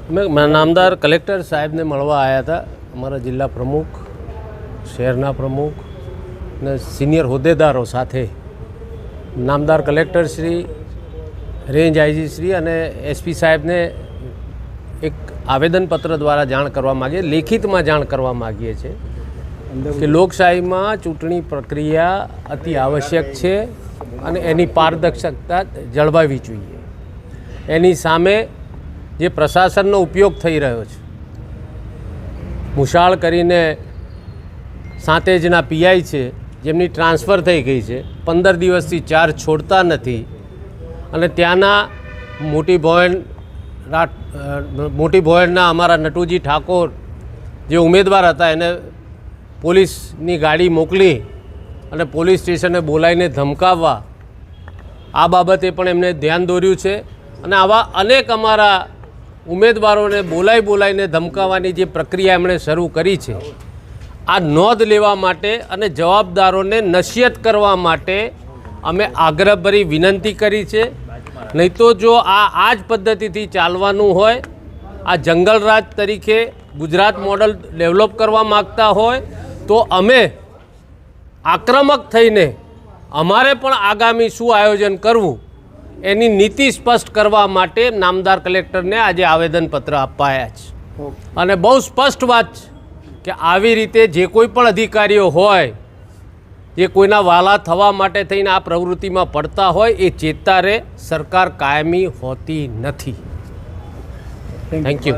मैं नामदार कलेक्टर साहब ने મળવા આવ્યા હતા। અમારા જિલ્લા પ્રમુખ, શહેરના પ્રમુખ ને સિનિયર હોદ્દેદારો સાથે નામદાર collector Shri, range IG Shri અને એસપી સાહેબને એક આવેદનપત્ર દ્વારા જાણ કરવા માગીએ, લેખિતમાં જાણ કરવા માગીએ છીએ કે લોકશાહીમાં ચૂંટણી પ્રક્રિયા અતિ આવશ્યક છે અને એની પારદર્શકતા જળવાવી જોઈએ। એની સામે જે પ્રશાસનનો ઉપયોગ થઈ રહ્યો છે, મુશાળ કરીને સાંતેજના પીઆઈ છે જેમની ટ્રાન્સફર થઈ ગઈ છે, 15 દિવસથી ચાર્જ છોડતા નથી અને ત્યાંના મોટી ભોયણના અમારા નટુજી ઠાકોર જે ઉમેદવાર હતા એને પોલીસની ગાડી મોકલી અને પોલીસ સ્ટેશને બોલાવીને ધમકાવવા, આ બાબતે પણ એમને ધ્યાન દોર્યું છે અને આવા અનેક અમારા ઉમેદવારોને બોલાવીને ધમકાવવાની જે પ્રક્રિયા એમણે શરૂ કરી છે, આ નોંધ લેવા માટે અને જવાબદારોને નસીહત કરવા માટે અમે આગ્રહભરી વિનંતી કરી છે। નહીં તો જો આ જ પદ્ધતિથી ચાલવાનું હોય, આ જંગલરાજ તરીકે ગુજરાત મોડલ ડેવલપ કરવા માગતા હોય તો અમે આક્રમક થઈને અમારે પણ આગામી શું આયોજન કરવું એની નીતિ સ્પષ્ટ કરવા માટે નામદાર કલેક્ટરને આજે આવેદનપત્ર અપાયા છે। અને બહુ સ્પષ્ટ વાત છે કે આવી રીતે જે કોઈ પણ અધિકારીઓ હોય, જે કોઈના વાલા થવા માટે થઈને આ પ્રવૃત્તિમાં પડતા હોય એ ચેતતા રહે, સરકાર કાયમી હોતી નથી। Thank you.